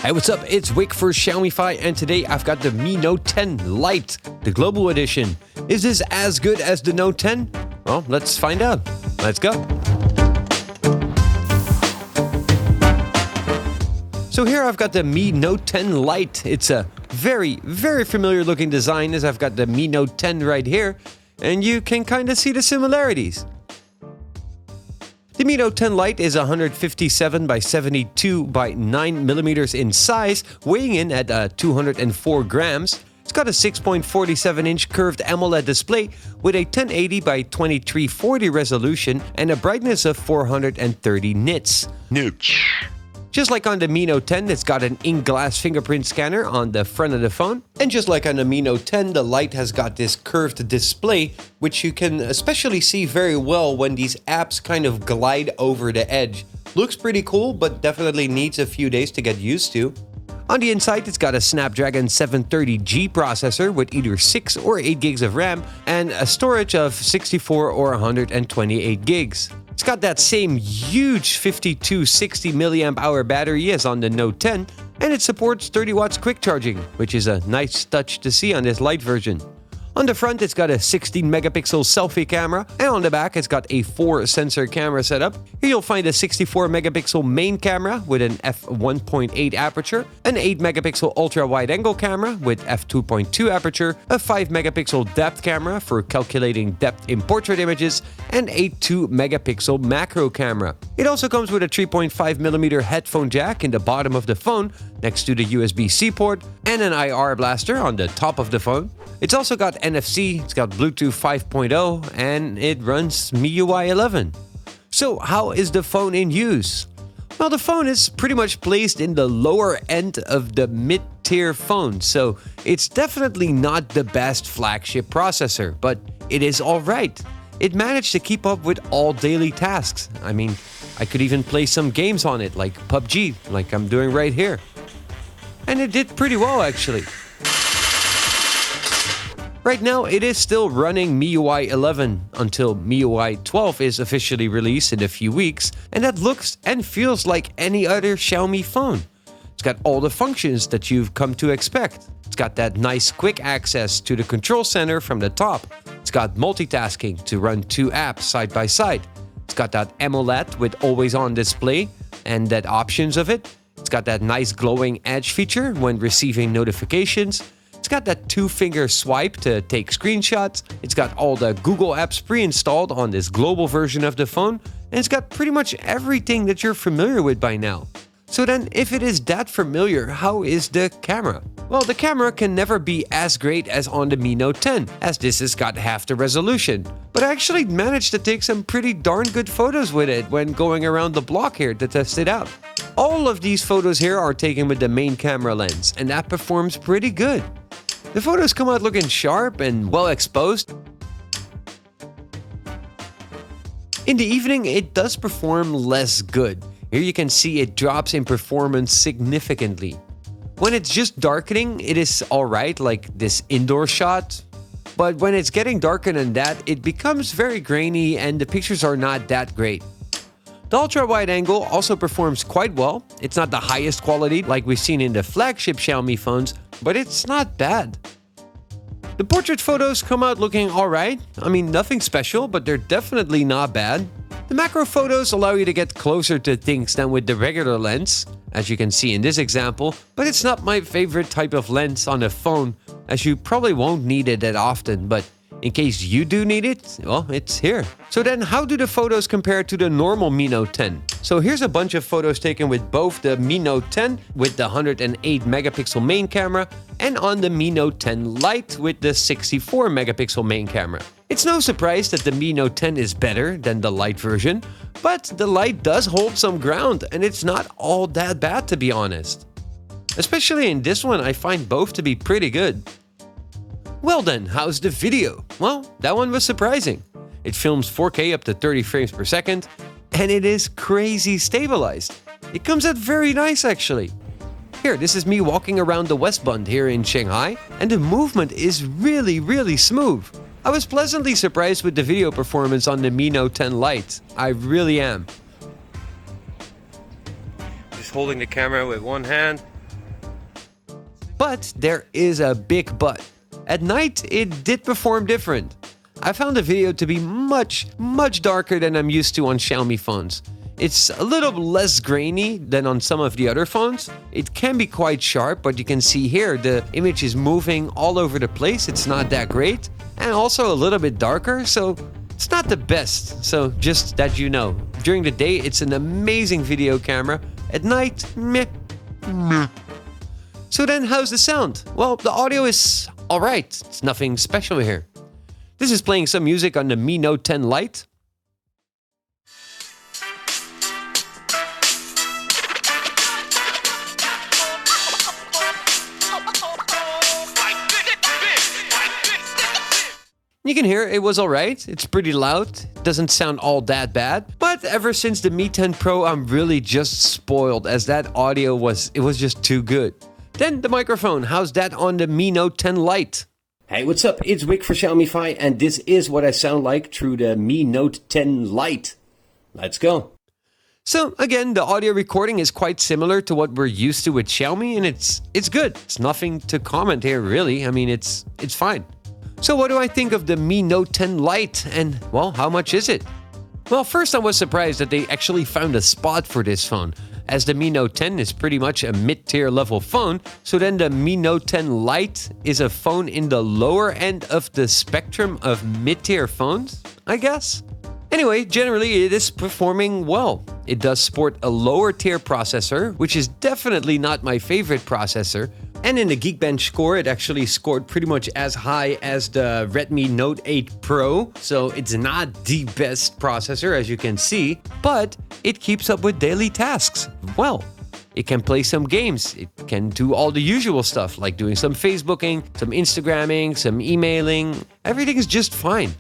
Hey, what's up? It's Wick for Xiaomify, and today I've got the Mi Note 10 Lite, the global edition. Is this as good as the Note 10? Well, let's find out. Let's go. So here I've got the Mi Note 10 Lite. It's a very familiar looking design, as I've got the Mi Note 10 right here, and you can kind of see the similarities. The Mi Note 10 Lite is 157 by 72 by 9 millimeters in size, weighing in at 204 grams. It's got a 6.47-inch curved AMOLED display with a 1080 by 2340 resolution and a brightness of 430 nits. Just like on the Mi Note 10, it's got an in-glass fingerprint scanner on the front of the phone. And just like on the Mi Note 10, the Lite has got this curved display, which you can especially see very well when these apps kind of glide over the edge. Looks pretty cool, but definitely needs a few days to get used to. On the inside, it's got a Snapdragon 730G processor with either 6 or 8 gigs of RAM and a storage of 64 or 128 gigs. It's got that same huge 5260 mAh battery as on the Note 10, and it supports 30 watts quick charging, which is a nice touch to see on this Lite version. On the front, it's got a 16 megapixel selfie camera, and on the back, it's got a 4-sensor camera setup. Here you'll find a 64 megapixel main camera with an f1.8 aperture, an 8 megapixel ultra wide angle camera with f2.2 aperture, a 5 megapixel depth camera for calculating depth in portrait images, and a 2 megapixel macro camera. It also comes with a 3.5mm headphone jack in the bottom of the phone next to the USB-C port, and an IR blaster on the top of the phone. It's also got NFC, it's got Bluetooth 5.0, and it runs MIUI 11. So how is the phone in use? Well, the phone is pretty much placed in the lower end of the mid-tier phone, so it's definitely not the best flagship processor, but it is alright. It managed to keep up with all daily tasks. I mean, I could even play some games on it, like PUBG, like I'm doing right here. And it did pretty well, actually. Right now, it is still running MIUI 11 until MIUI 12 is officially released in a few weeks, and that looks and feels like any other Xiaomi phone. It's got all the functions that you've come to expect. It's got that nice quick access to the control center from the top. It's got multitasking to run 2 apps side by side. It's got that AMOLED with always-on display and that options of it. It's got that nice glowing edge feature when receiving notifications. It's got that 2-finger swipe to take screenshots. It's got all the Google apps pre-installed on this global version of the phone. And it's got pretty much everything that you're familiar with by now. So then, if it is that familiar, how is the camera? Well, the camera can never be as great as on the Mi Note 10, as this has got half the resolution. But I actually managed to take some pretty darn good photos with it when going around the block here to test it out. All of these photos here are taken with the main camera lens, and that performs pretty good. The photos come out looking sharp and well exposed. In the evening, it does perform less good. Here you can see it drops in performance significantly. When it's just darkening, it is alright, like this indoor shot. But when it's getting darker than that, it becomes very grainy and the pictures are not that great. The ultra-wide angle also performs quite well. It's not the highest quality like we've seen in the flagship Xiaomi phones, but it's not bad. The portrait photos come out looking alright. I mean, nothing special, but they're definitely not bad. The macro photos allow you to get closer to things than with the regular lens, as you can see in this example, but it's not my favorite type of lens on a phone, as you probably won't need it that often, but in case you do need it, well, it's here. So then, how do the photos compare to the normal Mi Note 10? So here's a bunch of photos taken with both the Mi Note 10 with the 108 megapixel main camera and on the Mi Note 10 Lite with the 64 megapixel main camera. It's no surprise that the Mi Note 10 is better than the Lite version, but the Lite does hold some ground and it's not all that bad, to be honest. Especially in this one, I find both to be pretty good. Well then, how's the video? Well, that one was surprising. It films 4K up to 30 frames per second, and it is crazy stabilized. It comes out very nice actually. Here, this is me walking around the West Bund here in Shanghai, and the movement is really smooth. I was pleasantly surprised with the video performance on the Mi Note 10 Lite. I really am. Just holding the camera with one hand, But there is a big but. At night, it did perform different. I found the video to be much darker than I'm used to on Xiaomi phones. It's a little less grainy than on some of the other phones. It can be quite sharp, but you can see here the image is moving all over the place. It's not that great. And also a little bit darker, so it's not the best. So just that you know. During the day, it's an amazing video camera. At night, meh. So then how's the sound? Well, the audio is alright. It's nothing special here. This is playing some music on the Mi Note 10 Lite. You can hear it was alright, it's pretty loud, doesn't sound all that bad. But ever since the Mi 10 Pro, I'm really just spoiled as that audio was just too good. Then the microphone, how's that on the Mi Note 10 Lite? Hey, what's up? It's Wick for Xiaomify, and this is what I sound like through the Mi Note 10 Lite. Let's go. So again, the audio recording is quite similar to what we're used to with Xiaomi, and it's good. It's nothing to comment here, really. I mean, it's fine. So what do I think of the Mi Note 10 Lite, and well, how much is it? Well, first I was surprised that they actually found a spot for this phone, as the Mi Note 10 is pretty much a mid-tier level phone, so then the Mi Note 10 Lite is a phone in the lower end of the spectrum of mid-tier phones, I guess? Anyway, generally it is performing well. It does sport a lower tier processor, which is definitely not my favorite processor. And in the Geekbench score, it actually scored pretty much as high as the Redmi Note 8 Pro. So it's not the best processor, as you can see, but it keeps up with daily tasks well. It can play some games. It can do all the usual stuff, like doing some Facebooking, some Instagramming, some emailing. Everything is just fine.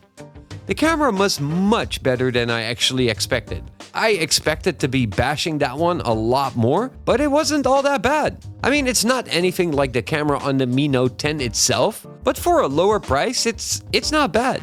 The camera was much better than I actually expected. I expected to be bashing that one a lot more, but it wasn't all that bad. I mean, it's not anything like the camera on the Mi Note 10 itself, but for a lower price, it's not bad.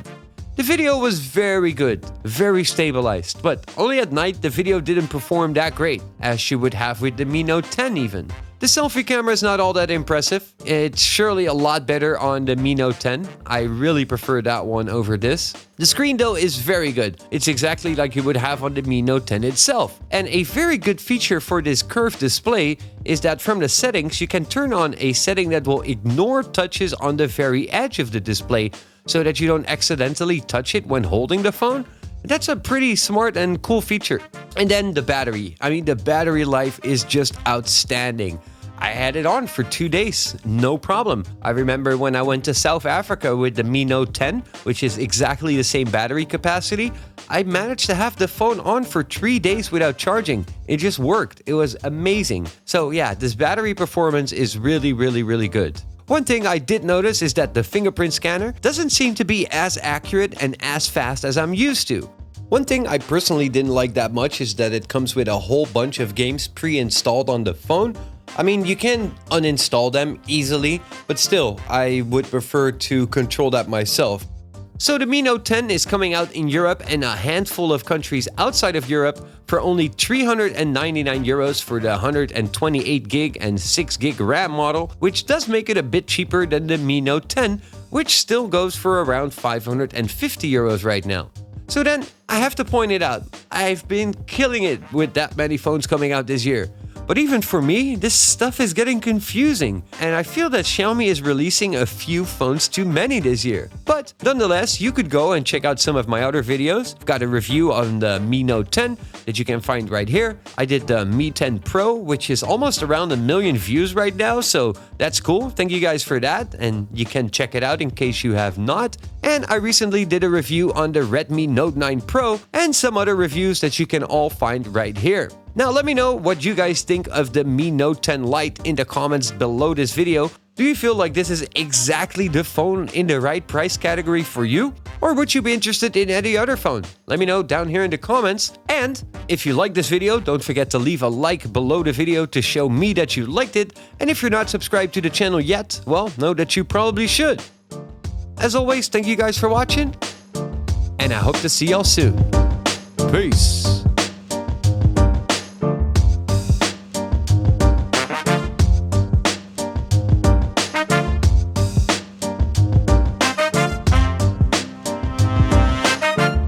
The video was very good, very stabilized, but only at night the video didn't perform that great, as you would have with the Mi Note 10 even. The selfie camera is not all that impressive. It's surely a lot better on the Mi Note 10. I really prefer that one over this. The screen though is very good. It's exactly like you would have on the Mi Note 10 itself. And a very good feature for this curved display is that from the settings you can turn on a setting that will ignore touches on the very edge of the display so that you don't accidentally touch it when holding the phone. That's a pretty smart and cool feature. And then the battery. I mean, the battery life is just outstanding. I had it on for 2 days, no problem. I remember when I went to South Africa with the Mi Note 10, which is exactly the same battery capacity, I managed to have the phone on for 3 days without charging. It just worked. It was amazing. So yeah, this battery performance is really good. One thing I did notice is that the fingerprint scanner doesn't seem to be as accurate and as fast as I'm used to. One thing I personally didn't like that much is that it comes with a whole bunch of games pre-installed on the phone. I mean, you can uninstall them easily, but still, I would prefer to control that myself. So the Mi Note 10 is coming out in Europe and a handful of countries outside of Europe for only 399 euros for the 128 gig and 6 gig RAM model, which does make it a bit cheaper than the Mi Note 10, which still goes for around 550 euros right now. So then, I have to point it out, I've been killing it with that many phones coming out this year. But even for me, this stuff is getting confusing, and I feel that Xiaomi is releasing a few phones too many this year. But nonetheless, you could go and check out some of my other videos. I've got a review on the Mi Note 10 that you can find right here. I did the Mi 10 Pro, which is almost around 1 million views right now, so that's cool. Thank you guys for that, and you can check it out in case you have not. And I recently did a review on the Redmi Note 9 Pro and some other reviews that you can all find right here. Now let me know what you guys think of the Mi Note 10 Lite in the comments below this video. Do you feel like this is exactly the phone in the right price category for you? Or would you be interested in any other phone? Let me know down here in the comments. And if you like this video, don't forget to leave a like below the video to show me that you liked it. And if you're not subscribed to the channel yet, well, know that you probably should. As always, thank you guys for watching, and I hope to see y'all soon. Peace.